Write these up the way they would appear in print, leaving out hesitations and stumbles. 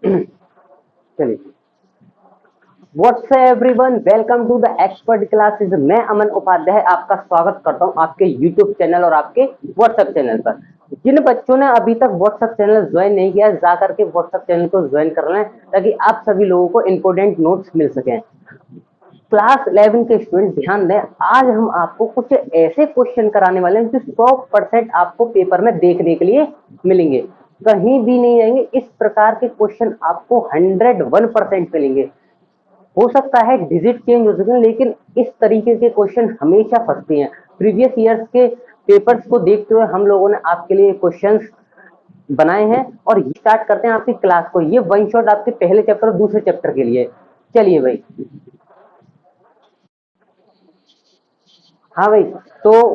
चलिए, what's everyone, welcome to the expert classes. मैं अमन उपाध्याय आपका स्वागत करता हूं आपके यूट्यूब चैनल और आपके व्हाट्सएप चैनल पर। जिन बच्चों ने अभी तक व्हाट्सएप चैनल ज्वाइन नहीं किया, जाकर के व्हाट्सएप चैनल को ज्वाइन कर लें ताकि आप सभी लोगों को इंपोर्टेंट नोट्स मिल सकें। क्लास 11 के स्टूडेंट ध्यान दें, आज हम आपको कुछ ऐसे क्वेश्चन कराने वाले हैं जो 100% आपको पेपर में देखने के लिए मिलेंगे, कहीं भी नहीं जाएंगे। इस प्रकार के क्वेश्चन आपको 101% मिलेंगे। हो सकता है डिजिट चेंज हो सके, लेकिन इस तरीके के क्वेश्चन हमेशा फंसते हैं। प्रीवियस ईयर्स के पेपर्स को देखते हुए हम लोगों ने आपके लिए क्वेश्चंस बनाए हैं और स्टार्ट करते हैं आपकी क्लास को। ये वन शॉट आपके पहले चैप्टर और दूसरे चैप्टर के लिए। चलिए भाई। हाँ भाई, तो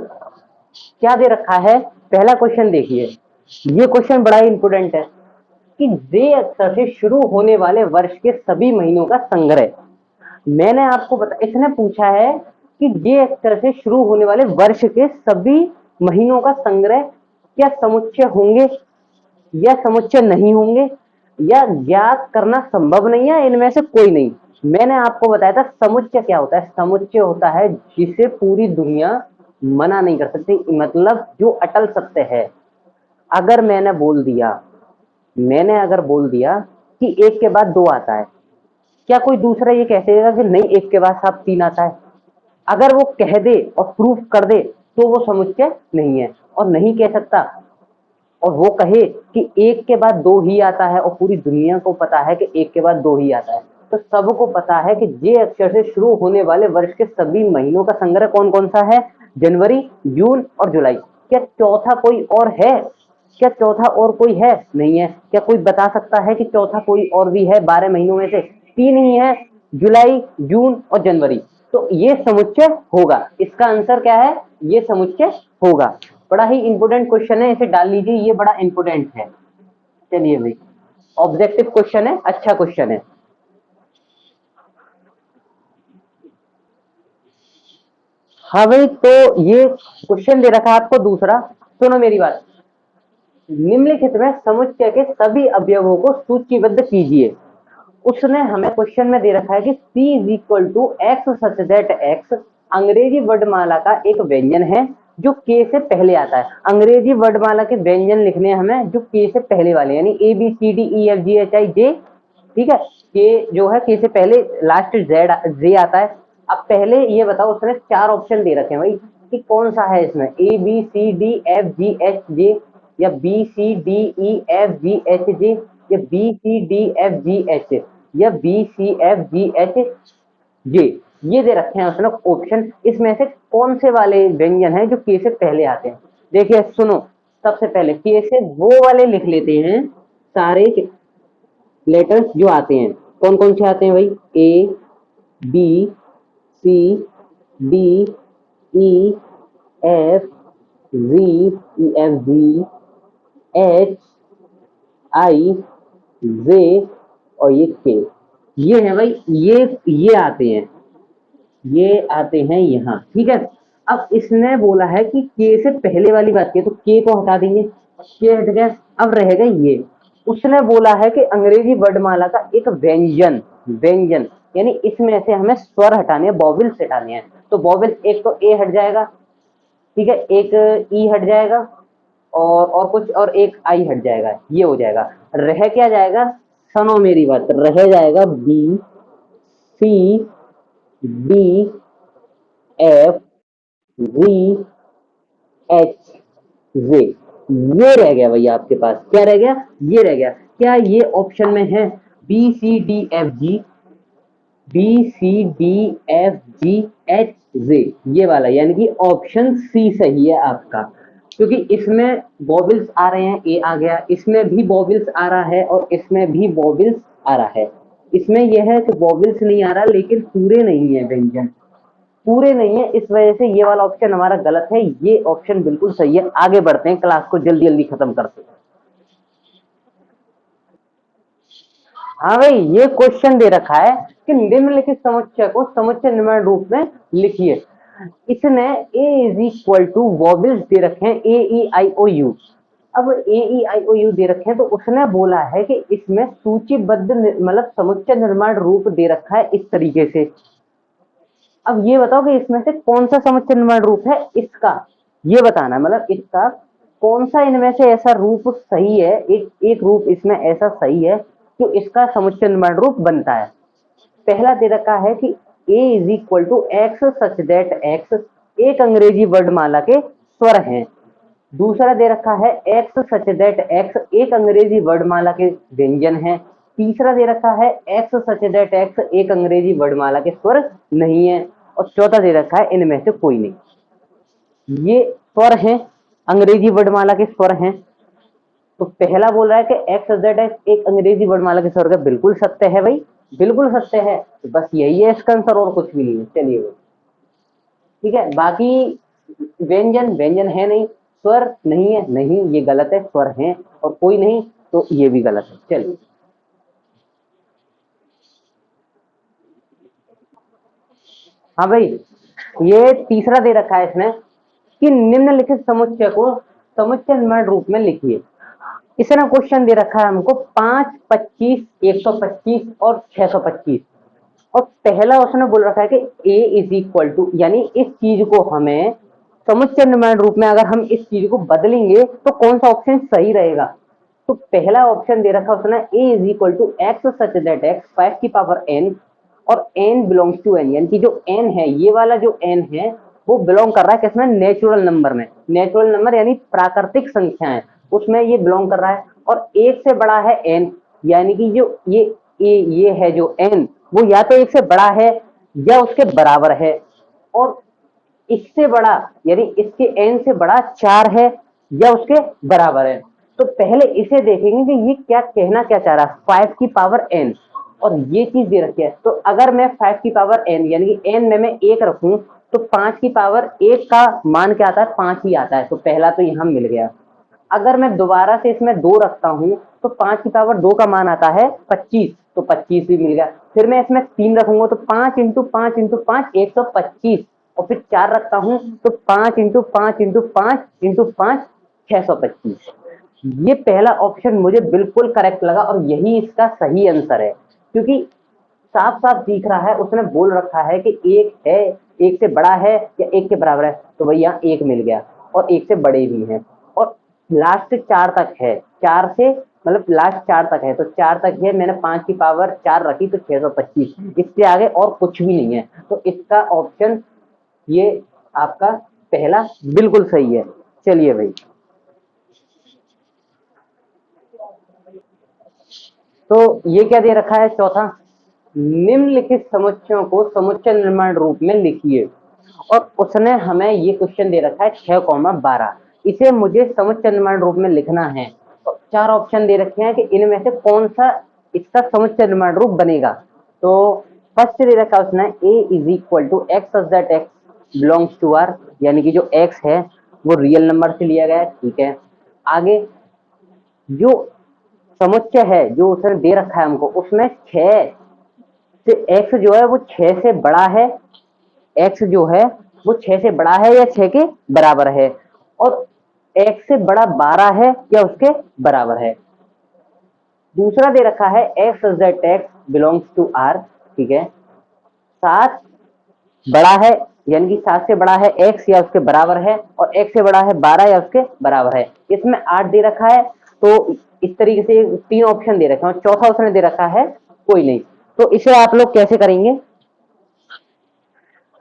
क्या दे रखा है, पहला क्वेश्चन देखिए। ये क्वेश्चन बड़ा ही इंपोर्टेंट है कि जे अक्षर से शुरू होने वाले वर्ष के सभी महीनों का संग्रह। मैंने आपको इसने पूछा है कि जे अक्षर से शुरू होने वाले वर्ष के सभी महीनों का संग्रह क्या समुच्चय होंगे या समुच्चय नहीं होंगे, या ज्ञात करना संभव नहीं है इनमें से कोई नहीं। मैंने आपको बताया था समुच्चय क्या होता है। समुच्चय होता है जिसे पूरी दुनिया मना नहीं कर सकती, मतलब जो अटल सत्य है। अगर मैंने अगर बोल दिया कि एक के बाद दो आता है, क्या कोई दूसरा ये कह देगा कि नहीं एक के बाद साथ तीन आता है? अगर वो कह दे और प्रूफ कर दे तो वो समुच्चय नहीं है, और नहीं कह सकता और वो कहे कि एक के बाद दो ही आता है और पूरी दुनिया को पता है कि एक के बाद दो ही आता है, तो सबको पता है कि जे अक्षर से शुरू होने वाले वर्ष के सभी महीनों का संग्रह कौन कौन सा है? जनवरी, जून और जुलाई। क्या चौथा कोई और है? क्या चौथा और कोई है? नहीं है। क्या कोई बता सकता है कि चौथा कोई और भी है? 12 महीनों में से तीन ही है, जुलाई, जून और जनवरी। तो ये समुच्चय होगा। इसका आंसर क्या है? ये समुच्चय होगा। बड़ा ही इंपोर्टेंट क्वेश्चन है, इसे डाल लीजिए, ये बड़ा इंपोर्टेंट है। चलिए भाई, ऑब्जेक्टिव क्वेश्चन है, अच्छा क्वेश्चन है। हाँ भाई, तो ये क्वेश्चन दे रखा है आपको दूसरा। सुनो मेरी बात। निम्नलिखित में समुच्चय के सभी अवयवों को सूचीबद्ध कीजिए। उसने हमें क्वेश्चन में दे रखा है कि C is equal to X such that X अंग्रेजी वर्णमाला का एक व्यंजन है जो के से पहले आता है। अंग्रेजी वर्णमाला के व्यंजन लिखने हैं हमें जो के से पहले वाले, यानी A B C D E F G H I J. ठीक है, के जो है के से पहले लास्ट जेड जे आता है। अब पहले ये बताओ, उसने चार ऑप्शन दे रखे हैं भाई कि कौन सा है इसमें, A B C D F G H J, या B C D E F G H J, या B C D F G H, या B C F G H J. ये दे रखे हैं उसने ऑप्शन। इसमें से कौन से वाले व्यंजन है जो के से पहले आते हैं? देखिए सुनो, सबसे पहले के से वो वाले लिख लेते हैं, सारे लेटर्स जो आते हैं। कौन कौन से आते हैं भाई? A B C D E F G, E F G H I J और ये के। ये है भाई, ये आते हैं, ये आते हैं यहाँ। ठीक है, अब इसने बोला है कि के से पहले वाली बात की, तो के को हटा देंगे, के हट गया। अब रहेगा ये। उसने बोला है कि अंग्रेजी वर्णमाला का एक व्यंजन, व्यंजन यानी इसमें से हमें स्वर हटाने हैं, वॉवेल्स हटाने हैं। तो वॉवेल्स, एक तो ए हट जाएगा, ठीक है, एक ई हट जाएगा, और कुछ और एक आई हट जाएगा, ये हो जाएगा। रह क्या जाएगा? सुनो मेरी बात, रह जाएगा B C D F G H J. ये रह गया भैया आपके पास। क्या रह गया? ये रह गया। क्या ये ऑप्शन में है? B C D F G, B C D F G H J, ये वाला, यानी कि ऑप्शन सी सही है आपका, क्योंकि इसमें वॉवेल्स आ रहे हैं। ए आ गया, इसमें भी वॉवेल्स आ रहा है और इसमें भी वॉवेल्स आ रहा है। इसमें यह है कि वॉवेल्स नहीं आ रहा, लेकिन पूरे नहीं है, व्यंजन पूरे नहीं है, इस वजह से ये वाला ऑप्शन हमारा गलत है। ये ऑप्शन बिल्कुल सही है। आगे बढ़ते हैं, क्लास को जल्दी जल्दी खत्म करते हैं। हाँ भाई, ये क्वेश्चन दे रखा है कि निम्नलिखित समुच्चय को समुच्चय निम्न रूप में लिखिए। इसने ए इज इक्वल टू वॉवेल्स दे रखे हैं, ए ई आई ओ यू। अब ए ई आई ओ यू दे रखे हैं, तो उसने बोला है कि इसमें सूचीबद्ध मतलब समुच्चय निर्माण रूप दे रखा है इस तरीके से। अब ये बताओ कि इसमें से कौन सा समुच्चय निर्माण रूप है इसका, ये बताना है। मतलब इसका कौन सा इनमें से ऐसा रूप सही है, एक रूप इसमें ऐसा सही है जो इसका समुच्चय निर्माण रूप बनता है। पहला दे रखा है कि a is equal to X such that X एक अंग्रेजी वर्णमाला के स्वर हैं। दूसरा दे रखा है एक्स सच दैट एक्स एक अंग्रेजी वर्णमाला के व्यंजन हैं। तीसरा दे रखा है एक्स सच दैट एक्स एक अंग्रेजी वर्णमाला के स्वर नहीं है। और चौथा दे रखा है इनमें से कोई नहीं। ये स्वर हैं, अंग्रेजी वर्णमाला के स्वर हैं। तो पहला बोल रहा है कि एक्स सच दैट एक्स एक अंग्रेजी वर्णमाला के स्वर का, बिल्कुल सत्य है भाई, बिल्कुल सत्य है। तो बस यही है इसका आंसर और कुछ भी नहीं है। चलिए भाई ठीक है। बाकी व्यंजन व्यंजन है नहीं, स्वर नहीं है, नहीं ये गलत है, स्वर हैं और कोई नहीं तो ये भी गलत है। चलिए हाँ भाई, ये तीसरा दे रखा है इसमें कि निम्नलिखित समुच्चय को समुच्चय निर्माण रूप में लिखिए। इसने क्वेश्चन दे रखा है हमको 5, 25, 125 और 625। और पहला उसने बोल रखा है कि a इज इक्वल टू, यानी इस चीज को हमें समुच्चय निर्माण रूप में अगर हम इस चीज को बदलेंगे तो कौन सा ऑप्शन सही रहेगा। तो पहला ऑप्शन दे रखा उसने a is equal to X such that X 5 की पावर n और n बिलोंग्स टू n, यानी कि जो n है, ये वाला जो n है वो बिलोंग कर रहा है किसमें, नेचुरल नंबर में। नेचुरल नंबर यानी प्राकृतिक संख्या है, उसमें ये बिलोंग कर रहा है। और एक से बड़ा है n, यानी कि जो ये है जो n, वो या तो एक से बड़ा है या उसके बराबर है। और इससे बड़ा यानी इसके n से बड़ा 4 है या उसके बराबर है। तो पहले इसे देखेंगे कि ये क्या कहना क्या चाह रहा है, 5 की पावर n और ये चीज दे रखी है। तो अगर मैं 5 की पावर n यानी कि n में मैं 1 रखूं तो 5 की पावर 1 का मान क्या आता है, 5 ही आता है। तो पहला तो यहां मिल गया। अगर मैं दोबारा से इसमें 2 रखता हूं तो 5 की पावर 2 का मान आता है 25, तो 25 भी मिल गया। फिर मैं इसमें 3 रखूंगा तो 5 इंटू 5 इंटू 5 125, और फिर 4 रखता हूं तो 5 इंटू 5 इंटू 5 इंटू 5 625। ये पहला ऑप्शन मुझे बिल्कुल करेक्ट लगा और यही इसका सही आंसर है, क्योंकि साफ साफ दिख रहा है, उसने बोल रखा है कि एक है, एक से बड़ा है या एक के बराबर है। तो भैया एक मिल गया और एक से बड़े भी हैं। और लास्ट 4 तक है, 4 से मतलब लास्ट 4 तक है, तो 4 तक है। मैंने 5 की पावर 4 रखी तो 625, इससे आगे और कुछ भी नहीं है। तो इसका ऑप्शन ये आपका पहला बिल्कुल सही है। चलिए भाई, तो ये क्या दे रखा है चौथा, निम्नलिखित समुच्चयों को समुच्चय निर्माण रूप में लिखिए। और उसने हमें ये क्वेश्चन दे रखा है 6,12, इसे मुझे समुच्चय निर्माण रूप में लिखना है। और 4 ऑप्शन दे रखे हैं कि इनमें से कौन सा इसका समुच्चय निर्माण रूप बनेगा। तो फर्स्ट दे रखा है उसने a is equal to X such that X belongs to R, यानी कि जो x है वो रियल नंबर से लिया गया है। ठीक है, आगे जो समुच्चय है जो उसने दे रखा है हमको, उसमें 6 से x जो है वो 6 से बड़ा है, x जो है वो 6 से बड़ा है या 6 के बराबर है। और x से बड़ा 12 है या उसके बराबर है। दूसरा दे रखा है X that X belongs to R. ठीक है, 7 बड़ा है, यानी कि 7 से बड़ा है x या उसके बराबर है, और x से बड़ा है 12 या उसके बराबर है। इसमें 8 दे रखा है। तो इस तरीके से 3 ऑप्शन दे रखे हैं और चौथा उसने दे रखा है कोई नहीं। तो इसे आप लोग कैसे करेंगे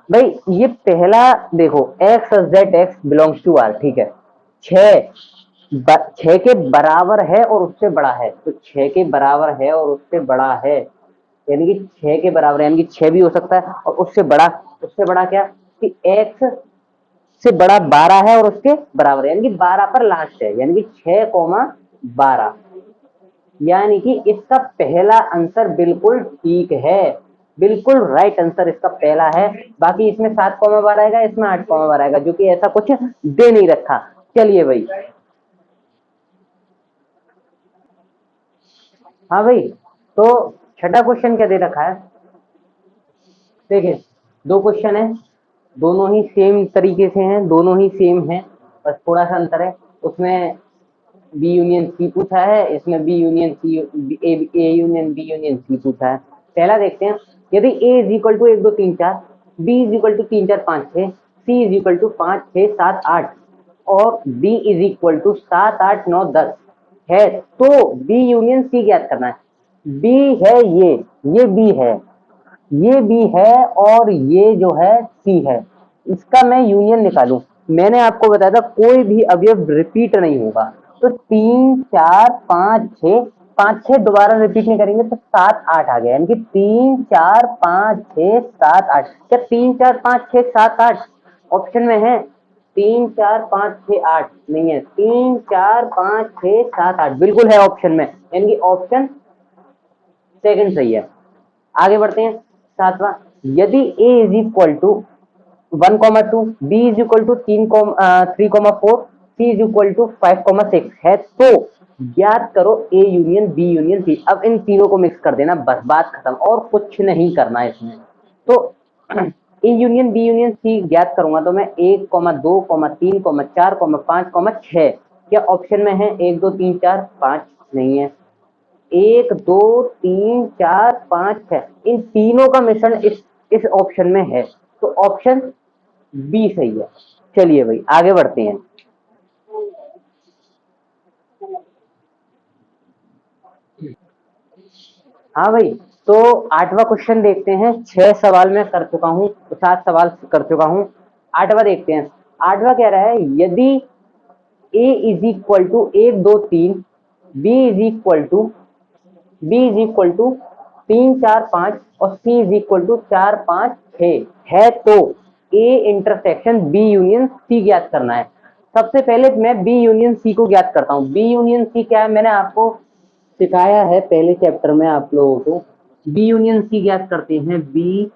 भाई, ये पहला देखो X Z X belongs to R. ठीक है, 6 के बराबर है और उससे बड़ा है, तो 6 के बराबर है और उससे बड़ा है, यानी कि 6 के बराबर है, यानी कि 6 भी हो सकता है। और उससे बड़ा क्या कि एक्स से बड़ा 12 है और उसके बराबर है, यानी कि 12 पर लास्ट है, यानी कि 6,12, यानी कि इसका पहला आंसर बिल्कुल ठीक है, बिल्कुल राइट आंसर इसका पहला है। बाकी इसमें 7,12 आएगा, इसमें 8,12 आएगा, जो कि ऐसा कुछ दे नहीं रखा। चलिए भाई, हाँ भाई, तो छठा क्वेश्चन क्या दे रखा है, देखिए 2 क्वेश्चन है, दोनों ही सेम तरीके से हैं, दोनों ही सेम हैं, बस थोड़ा सा अंतर है उसमें। बी यूनियन सी पूछा है, इसमें B union C, A union B union C पूछा है। पहला देखते हैं, यदि A is equal to 1 2 3 4, B is equal to 3 4 5 6, C is equal to 5 6 7 8 और डी इज इक्वल टू 7 8 9 10 है, तो बी यूनियन सी ज्ञात करना है। बी है ये बी है, ये बी है और ये जो है सी है, इसका मैं यूनियन निकालूं। मैंने आपको बताया था कोई भी अवयव रिपीट नहीं होगा, तो 3 4 5 6, 5 6 दोबारा रिपीट नहीं करेंगे तो 7 8 आ गया, यानी कि 3 4 5 6 7 8। क्या 3 4 5 6 7 8 ऑप्शन में है? 3 4 5 6 8 नहीं है, 3 4 5 6 7 8 बिल्कुल है ऑप्शन में, यानी कि ऑप्शन सेकंड सही है। आगे बढ़ते हैं, सातवां, यदि a is equal to 1,2, b is equal to 3,4, c is equal to 5,6 है, तो ज्ञात करो a union b union c। अब इन तीनों को मिक्स कर देना, बस बात खत्म, और कुछ नहीं करना है इसमें। तो a union b union c ज्ञात करूंगा तो मैं 1, 2, 3, 4, 5, 6, क्या ऑप्शन में है 1 2 3 4 5? नहीं है, 1 2 3 4 5 6, इन तीनों का मिश्रण इस ऑप्शन में है, तो ऑप्शन बी सही है। चलिए भाई आगे बढ़ते हैं। हाँ भाई, तो आठवां क्वेश्चन देखते हैं। 6 सवाल मैं कर चुका हूँ, 7 सवाल कर चुका हूँ, आठवां देखते हैं। आठवां कह रहा है, यदि A is equal to 1 2 3, B is equal to 3 4 5 और सी इज इक्वल टू 4 5 6 है, तो A intersection B union C ज्ञात करना है। सबसे पहले मैं बी यूनियन सी को ज्ञात करता हूँ। बी यूनियन सी क्या है, मैंने आपको सिखाया है पहले चैप्टर में आप लोगों को। बी यूनियन सी ज्ञात करते हैं, बी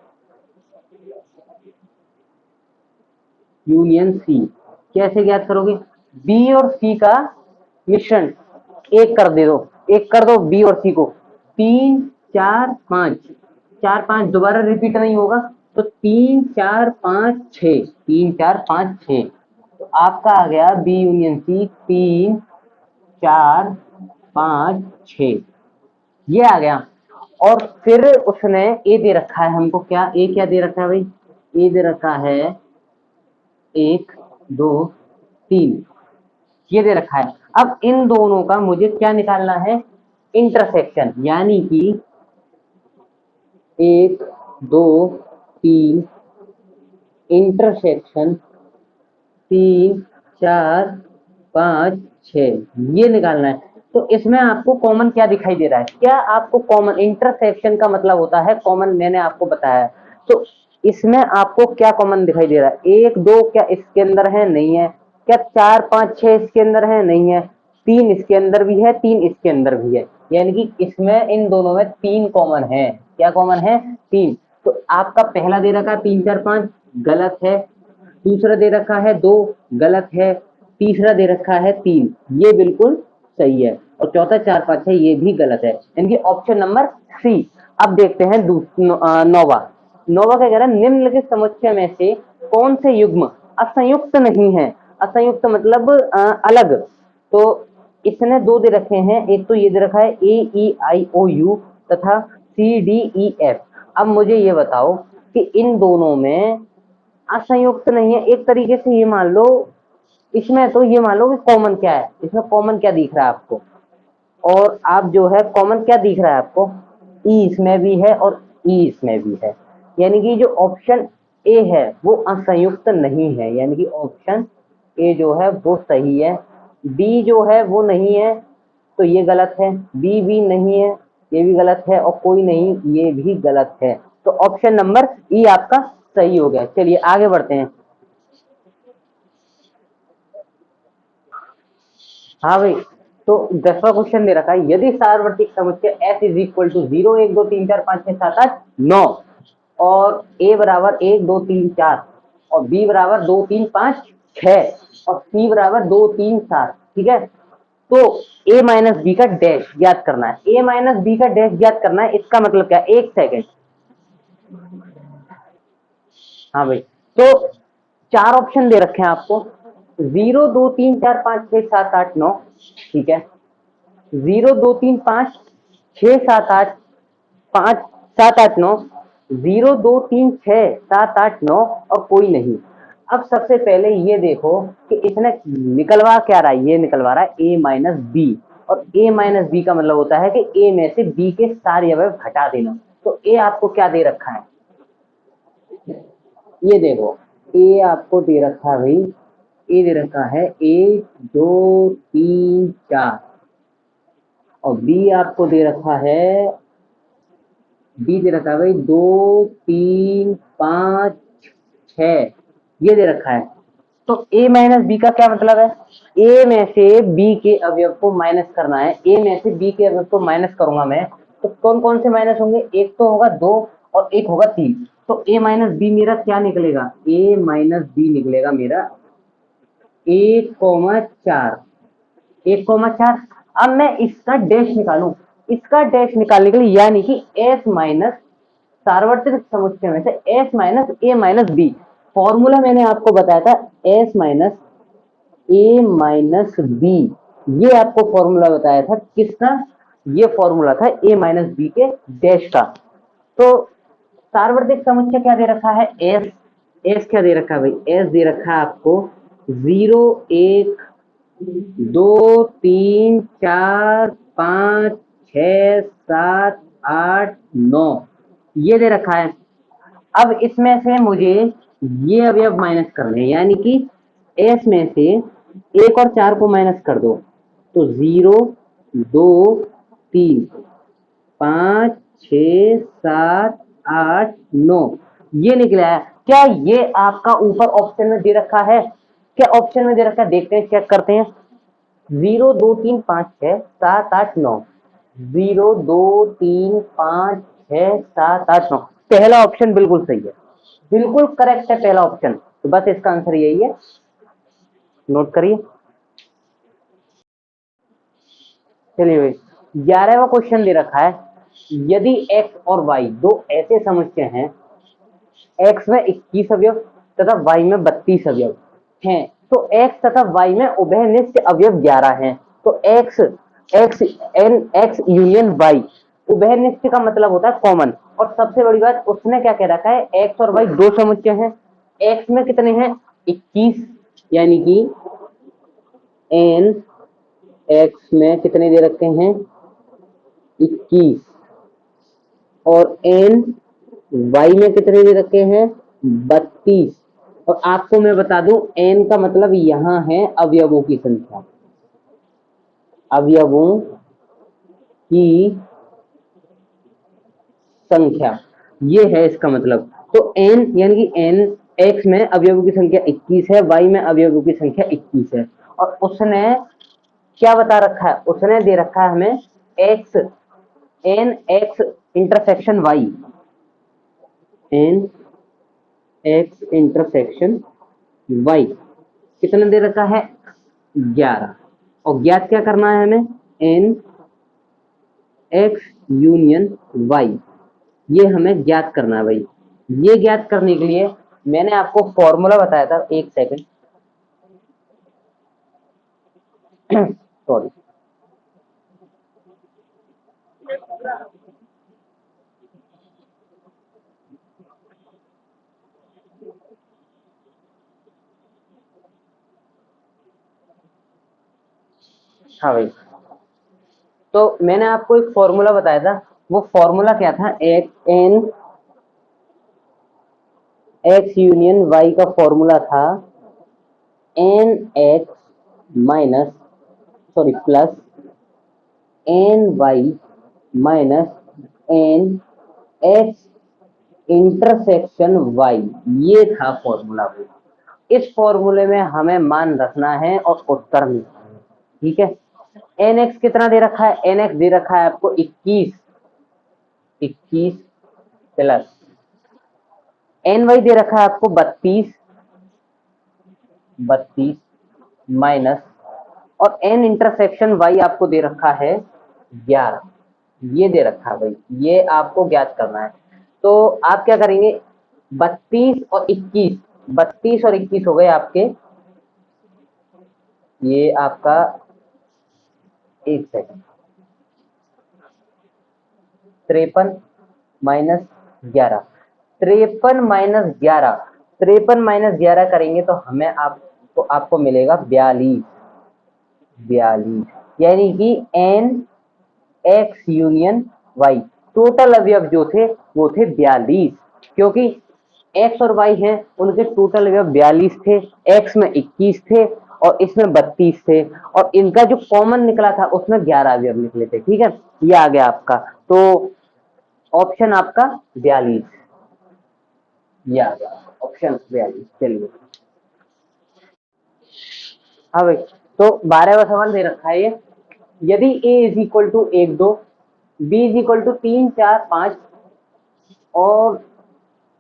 यूनियन सी कैसे ज्ञात करोगे? बी और सी का मिश्रण एक कर दे दो, एक कर दो बी और सी को। 3 4 5, 4 5 दोबारा रिपीट नहीं होगा, तो 3 4 5 6, 3 4 5 6, तो आपका आ गया बी यूनियन सी 3 4 5 6, ये आ गया। और फिर उसने ए दे रखा है हमको, क्या ए क्या दे रखा है भाई? ए दे रखा है 1 2 3, ये दे रखा है। अब इन दोनों का मुझे क्या निकालना है? इंटरसेक्शन, यानी कि 1 2 3 इंटरसेक्शन 3 4 5 6, ये निकालना है। तो इसमें आपको कॉमन क्या दिखाई दे रहा है? क्या आपको कॉमन, इंटरसेक्शन का मतलब होता है कॉमन, मैंने आपको बताया। तो इसमें आपको क्या कॉमन दिखाई दे रहा है? 1 2 क्या इसके अंदर है? नहीं है। क्या 4 5 6 इसके अंदर है? नहीं है। 3 इसके अंदर भी है, 3 इसके अंदर भी है, यानी कि इसमें इन दोनों में 3 कॉमन है। क्या कॉमन है? 3। तो आपका पहला दे रखा 3 4 5, गलत है। दूसरा दे रखा है 2, गलत है। तीसरा दे रखा है 3, ये बिल्कुल सही है। और चौथा 4 5 है, ये भी गलत है, यानी ऑप्शन नंबर सी। अब देखते हैं नौवा। नौवा क्या कह रहा है? निम्नलिखित समुच्चय में से कौन से युग्म असंयुक्त नहीं है? असंयुक्त मतलब अलग। तो इसने दो दे रखे हैं, एक तो ये दे रखा है ए ई आई ओ यू तथा सी डी ई एफ। अब मुझे ये बताओ कि इन दोनों में असंयुक्त नहीं है। एक तरीके से ये मान लो, इसमें तो ये मान लो कि कॉमन क्या है, इसमें कॉमन क्या दिख रहा है आपको? और आप जो है कॉमन क्या दिख रहा है आपको? ई इसमें भी है और ई इसमें भी है, यानी कि जो ऑप्शन ए है वो असंयुक्त नहीं है, यानी कि ऑप्शन ए जो है वो सही है। बी जो है वो नहीं है, तो ये गलत है। बी भी नहीं है, ये भी गलत है, और कोई नहीं, ये भी गलत है। तो ऑप्शन नंबर ई आपका सही हो गया। चलिए आगे बढ़ते हैं। हाँ भाई, तो 10वां क्वेश्चन दे रखा है, यदि सार्वत्रिक समुच्चय S इज इक्वल टू 0 1 2 3 4 5 6 7 8 9 और A बराबर 1 2 3 4 और B बराबर 2 3 5 6 और C बराबर 2 3 7, ठीक है, तो A माइनस बी का डैश ज्ञात करना है। A माइनस बी का डैश ज्ञात करना है, इसका मतलब क्या? एक सेकेंड। हाँ भाई, तो चार ऑप्शन दे रखे हैं आपको। 0 2 3 4 5 6 7 8 9, ठीक है। 0 2 3 5 6 7 8 5 7 8 9, 0 2 3 6 7 8 9 और कोई नहीं। अब सबसे पहले ये देखो कि इसने निकलवा क्या रहा है, ये निकलवा रहा है a माइनस बी, और a माइनस बी का मतलब होता है कि a में से b के सारे अवयव घटा देना। तो a आपको क्या दे रखा है, ये देखो a आपको दे रखा है भाई, a दे रखा है 1 2 3 4, और b आपको दे रखा है, b दे रखा है भाई 2 3 5 6, ये दे रखा है। तो a माइनस बी का क्या मतलब है, a में से b के अवयव को माइनस करना है। a में से b के अवयव को माइनस करूंगा मैं, तो कौन कौन से माइनस होंगे, एक तो होगा 2 और एक होगा 3। तो a माइनस बी मेरा क्या निकलेगा, a माइनस बी निकलेगा मेरा 1,4, 1,4। अब मैं इसका डैश निकालूं, इसका डैश निकालने के लिए यानी कि s माइनस सार्वत्रिक समुच्चय में से s minus a minus b, formula मैंने आपको बताया था s minus a minus B, ये आपको फॉर्मूला बताया था किसका, ये फॉर्मूला था a माइनस बी के डैश का। तो सार्वत्रिक समुच्चय क्या दे रखा है, s, s क्या दे रखा है भाई, s दे रखा है आपको 0 1 2 3 4 5 6 7 8 9, ये दे रखा है। अब इसमें से मुझे ये अवयव माइनस करने हैं, यानी कि s में से 1 और 4 को माइनस कर दो, तो 0 2 3 5 6 7 8 9, ये निकला है। क्या ये आपका ऊपर ऑप्शन में दे रखा है, क्या ऑप्शन में दे रखा है, देखते हैं, चेक करते हैं। 0 2 3 5 6 7 8 9, 0 2 3 5 6 7 8 9, पहला ऑप्शन बिल्कुल सही है, बिल्कुल करेक्ट है पहला ऑप्शन। तो बस इसका आंसर यही है, नोट करिए। चलिए भाई 11वां क्वेश्चन दे रखा है, यदि x और y दो ऐसे समुच्चय हैं, x में 21 अवयव तथा y में 32 अवयव हैं, तो x तथा y में उभयनिष्ठ अवयव 11 हैं। तो x यूनियन y, उभयनिष्ठ का मतलब होता है कॉमन। और सबसे बड़ी बात उसने क्या कह रखा है, x और y दो समुच्चय हैं, x में कितने हैं 21, यानी कि n x में कितने दे रखे हैं 21, और n y में कितने दे रखे हैं 32। और आपको मैं बता दूं n का मतलब यहां है अवयवों की संख्या, अवयवों की संख्या, ये है इसका मतलब। तो n यानी कि n, x में अवयवों की संख्या 21 है, y में अवयवों की संख्या 21 है, और उसने क्या बता रखा है, उसने दे रखा है हमें x, n x intersection y, n x intersection y कितना दे रखा है 11, और ज्ञात क्या करना है हमें, n x यूनियन y, ये हमें ज्ञात करना है भाई। ये ज्ञात करने के लिए मैंने आपको फॉर्मूला बताया था, एक सेकंड सॉरी, हाँ भाई, तो मैंने आपको एक फॉर्मूला बताया था, वो फॉर्मूला क्या था, एक्स यूनियन वाई का फॉर्मूला था N X minus, sorry plus N Y minus N X intersection Y, ये था फॉर्मूला। इस फॉर्मूले में हमें मान रखना है और उत्तर निकालना है, ठीक है। एन एक्स कितना दे रखा है, एन एक्स दे रखा है आपको 21, 21 प्लस एन वाई दे रखा है आपको 32, 32 माइनस, और एन इंटरसेक्शन वाई आपको दे रखा है 11, ये दे रखा है भाई, ये आपको ज्ञात करना है। तो आप क्या करेंगे, 32 और 21, 32 और 21 हो गए आपके ये आपका एक सेकंड 53 - 11 53 - 11 करेंगे तो हमें आपको मिलेगा 42 यानी कि n x union y total अवयव जो थे वो थे 42 क्योंकि x और y हैं उनके टोटल अवयव 42 थे x में 21 थे और इसमें 32 थे और इनका जो कॉमन निकला था उसमें 11 अवयव निकले थे। ठीक है, ये आ गया आपका, तो ऑप्शन आपका 42 ये आ गया, ऑप्शन 42। चलिए हाँ भाई, तो 12वां सवाल दे रखा है ये, यदि a is equal to 1 2 b is equal to 3 4 5 और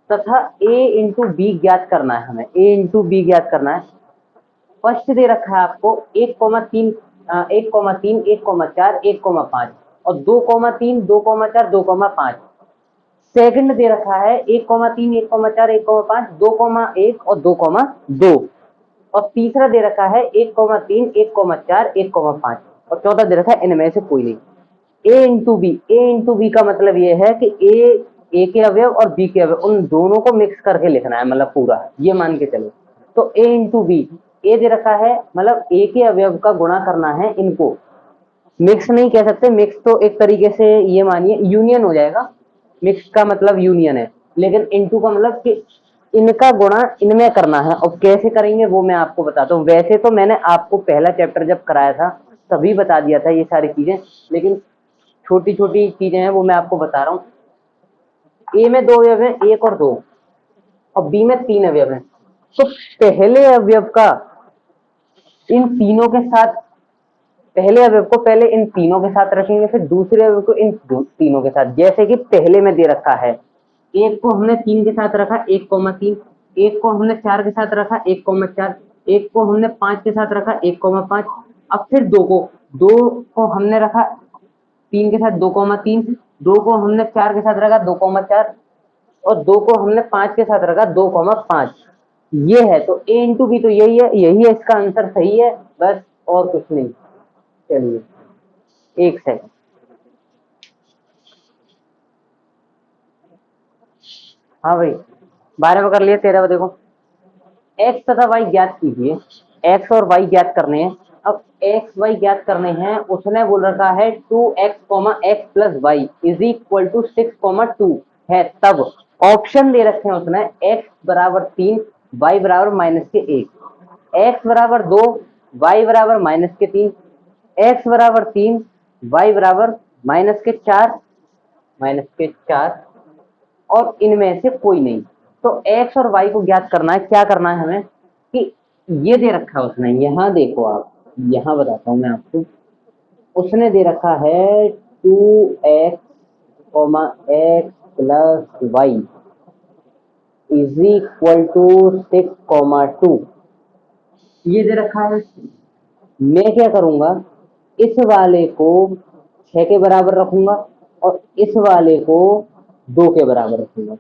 तथा a इंटू बी ज्ञात करना है, हमें a इंटू बी ज्ञात करना है। फर्स्ट दे रखा है आपको 1,3 1,3 1,4 1,5 और 2,3 2,4 2,5। सेकंड दे रखा है 1,3 1,4 1,5 2,1 और 2,2 और तीसरा दे रखा है 1,3 1,4 1,5 और चौथा दे रखा है इनमें से कोई नहीं। ए इंटू बी का मतलब ये है कि ए के अवयव और बी के अवयव उन दोनों को मिक्स करके लिखना है, मतलब पूरा ये मान के चलो। तो ए इंटू बी, ए दे रखा है मतलब ए के अवयव का गुणा करना है, इनको मिक्स नहीं कह सकते, मिक्स तो एक तरीके से ये मानिए यूनियन हो जाएगा, मिक्स का मतलब यूनियन है, लेकिन इनटू का मतलब कि इनका गुणा इनमें करना है। और कैसे करेंगे वो मैं आपको बताता हूँ। वैसे तो मैंने आपको पहला चैप्टर जब कराया था तभी बता दिया था ये सारी चीजें, लेकिन छोटी छोटी चीजें हैं वो मैं आपको बता रहा हूँ। ए में 2 अवयव हैं, 1 और 2, और बी में 3 अवयव हैं। तो पहले अवयव का इन तीनों के साथ, पहले अवयव को पहले इन तीनों के साथ रखेंगे, फिर दूसरे अवयव को इन तीनों के साथ। जैसे कि पहले में दे रखा है, एक को हमने 3 के साथ रखा 1,3, एक को हमने 4 के साथ रखा 1,4, एक को हमने 5 के साथ रखा 1,5। अब फिर दो को हमने रखा 3 के साथ 2,3, 2 को हमने 4 के साथ रखा 2,4 और 2 को हमने 5 के साथ रखा 2,5। ये है, तो ए इंटू बी तो यही है इसका आंसर सही है, बस और कुछ नहीं। चलिए एक सेकंड, हाँ भाई 12 कर लिए, 13 देखो, x तथा y ज्ञात कीजिए। x और y ज्ञात करने हैं। अब x y ज्ञात करने हैं, उसने बोल रखा है 2x, x plus Y is equal to 6,2 है, तब ऑप्शन दे रखे हैं उसने x बराबर 3 y बराबर -1, x बराबर 2 y बराबर -3, x बराबर 3 y बराबर -4 और इनमें से कोई नहीं। तो x और y को ज्ञात करना है। क्या करना है हमें कि ये दे रखा है उसने, यहाँ देखो आप, यहाँ बताता हूँ मैं आपको। उसने दे रखा है 2x, x plus Y is equal to 6,2 ये दे रखा है। मैं क्या करूंगा, इस वाले को 6 के बराबर रखूंगा और इस वाले को 2 के बराबर रखूंगा।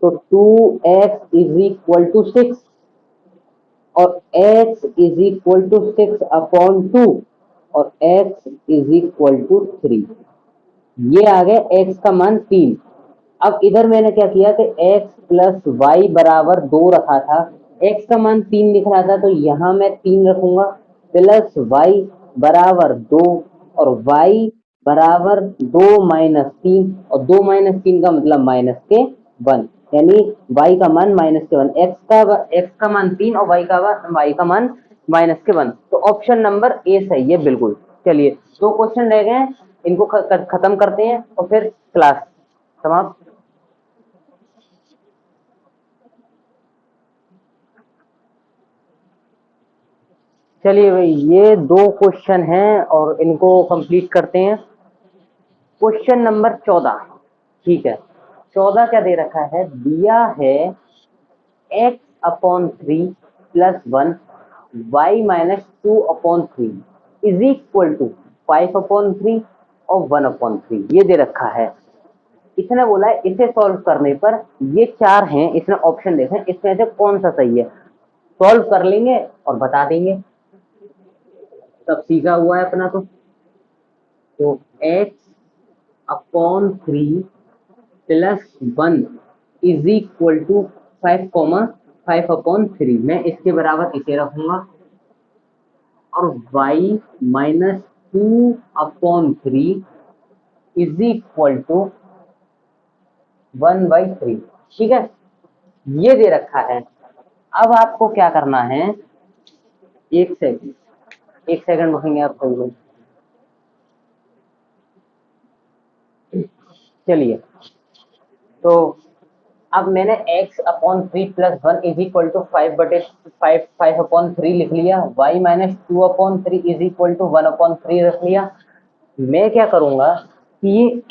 तो 2x इज इक्वल टू 6 और x इज इक्वल टू 6/2 और x इज इक्वल टू 3। ये आ गया x का मान 3। अब इधर मैंने क्या किया कि x प्लस वाई बराबर 2 रखा था, x का मान 3 लिख रहा था, तो यहाँ मैं 3 रखूंगा प्लस वाई बराबर 2 और y बराबर 2 -3 और 2 -3 का मतलब -1, यानी y का मान -1, x का मान 3 और y का मान -1। तो ऑप्शन नंबर ए सही है बिल्कुल। चलिए 2 क्वेश्चन रह गए हैं, इनको खत्म करते हैं और फिर क्लास समाप्त। चलिए भाई ये 2 क्वेश्चन हैं और इनको कंप्लीट करते हैं। क्वेश्चन नंबर 14, ठीक है, 14 क्या दे रखा है, दिया है x/3 plus 1 y -2/3 is equal to 5/3 और 1/3 ये दे रखा है। इसने बोला है इसे सॉल्व करने पर, ये 4 हैं, इसने ऑप्शन देखे, इसमें से कौन सा सही है, सॉल्व कर लेंगे और बता देंगे। सब सीखा हुआ है अपना। तो x/3 + 1 इज इक्वल टू 5/3। मैं इसके बराबर इसे रखूंगा और y - 2/3 इज इक्वल टू 1/3। ठीक है, ये दे रखा है। अब आपको क्या करना है, एक सेकंड रुकेंगे आप सभी लोग। चलिए, तो अब मैंने x/3 + 1 इज इक्वल टू 5/3 लिख लिया, y - 2/3 इज इक्वल टू 1/3 रख लिया। मैं क्या करूंगा कि ये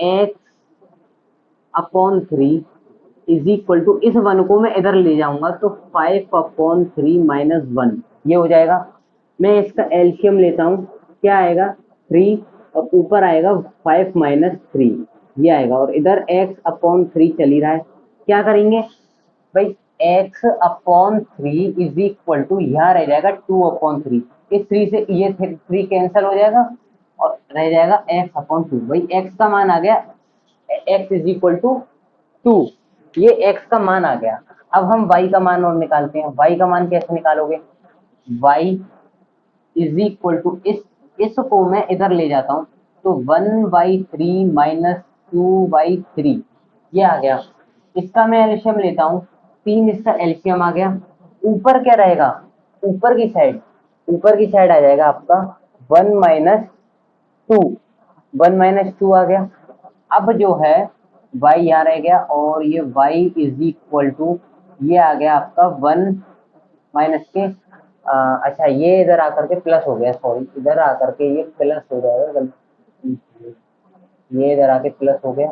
x/3 इज इक्वल टू इस 1 को मैं इधर ले जाऊंगा तो 5/3 - 1 ये हो जाएगा। मैं इसका एलसीएम लेता हूँ, क्या आएगा 3 और ऊपर आएगा 5 - 3 ये आएगा, और इधर x/3 चल ही रहा है। क्या करेंगे भाई, x/3 इज इक्वल टू यहाँ रह जाएगा 2/3। इस 3 से ये 3 कैंसिल हो जाएगा और रह जाएगा x/2। भाई x का मान आ गया, x इज इक्वल टू 2, ये x का मान आ गया। अब हम y का मान और निकालते हैं। y का मान कैसे निकालोगे, y इज इक्वल टू इसको मैं इधर ले जाता हूँ तो 1/3 - 2/3 ये आ गया। इसका मैं एलसीएम लेता हूँ, 3 इसका एलसीएम आ गया। ऊपर क्या रहेगा, ऊपर की साइड आ जाएगा आपका 1 - 2, 1 - 2 आ गया। अब जो है y यहाँ रह गया और ये y इज इक्वल टू ये आ गया आपका 1 माइनस के अच्छा ये इधर आकर के प्लस हो गया, सॉरी इधर आकर के ये प्लस हो जाएगा, ये इधर आके प्लस हो गया,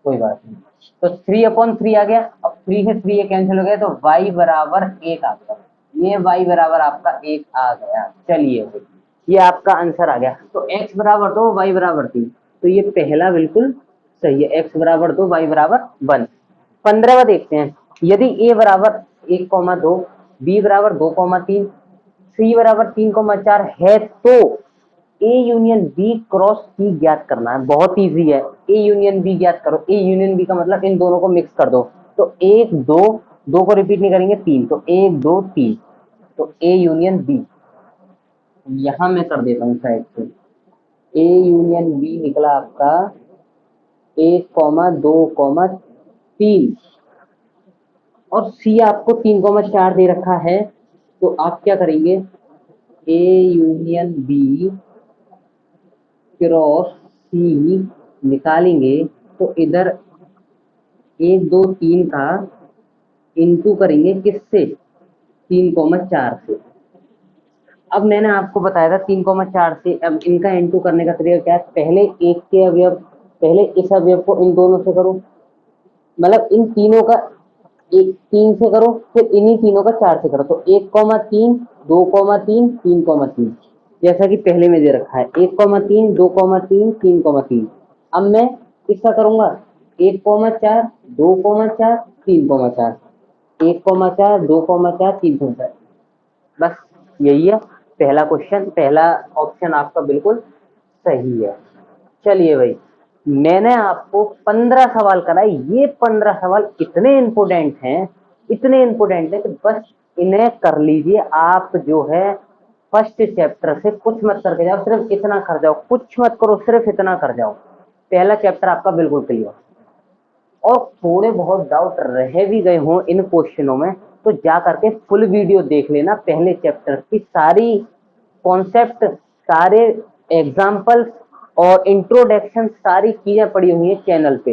कोई बात नहीं। तो 3/3 आ गया। अब 3 से 3 ये कैंसिल हो गया तो y बराबर 1 आ गया। ये y बराबर आपका 1 आ गया। चलिए ये आपका आंसर आ गया। तो x बराबर 2 y बराबर 3, तो ये पहला बिल्कुल सही है, x बराबर 2 y बराबर 1। 15वां देखते हैं, यदि a बराबर 1,2 b बराबर 2,3 c बराबर 3,4 है तो ए यूनियन बी क्रॉस सी ज्ञात करना है। बहुत इजी है, ए यूनियन बी ज्ञात करो। ए यूनियन बी का मतलब इन दोनों को मिक्स कर दो, तो 1 2 2 को रिपीट नहीं करेंगे 3, तो 1 2 3, तो ए यूनियन बी यहां मैं कर देता हूँ साइड से। ए यूनियन बी निकला आपका 1,2,3 और सी आपको 3,4 दे रखा है। तो आप क्या करेंगे, ए यूनियन बी क्रॉस सी निकालेंगे तो इधर 1 2 3 का इंटू करेंगे किससे, 3,4 से। अब मैंने आपको बताया था 3,4 से। अब इनका इंटू करने का तरीका क्या है, पहले एक के अवयव, पहले इस अवयव को इन दोनों से करो, मतलब इन तीनों का 3 से करो, फिर इन्हीं तीनों का 4 से करो, तो 1,3 2,3 3,3 जैसा कि पहले में दे रखा है 1,3 2,3 3,3। अब मैं किसका करूंगा, 1,4 2,4 3,4 1,4 2,4 3,4। बस यही है पहला क्वेश्चन, पहला ऑप्शन आपका बिल्कुल सही है। चलिए भाई, मैंने आपको 15 सवाल कराए। ये 15 सवाल इतने इम्पोर्टेंट हैं, इतने इम्पोर्टेंट है कि बस इन्हें कर लीजिए। आप जो है फर्स्ट चैप्टर से कुछ मत करके जाओ, सिर्फ इतना कर जाओ, कुछ मत करो, सिर्फ इतना कर जाओ। पहला चैप्टर आपका बिल्कुल क्लियर। और थोड़े बहुत डाउट रह भी गए हों इन क्वेश्चनों में तो जा करके फुल वीडियो देख लेना। पहले चैप्टर की सारी कॉन्सेप्ट, सारे एग्जाम्पल्स और इंट्रोडक्शन सारी चीजें पड़ी हुई है चैनल पे।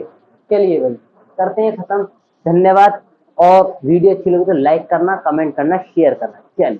चलिए भाई करते हैं खत्म, धन्यवाद। और वीडियो अच्छी लगी तो लाइक करना, कमेंट करना, शेयर करना। चलिए।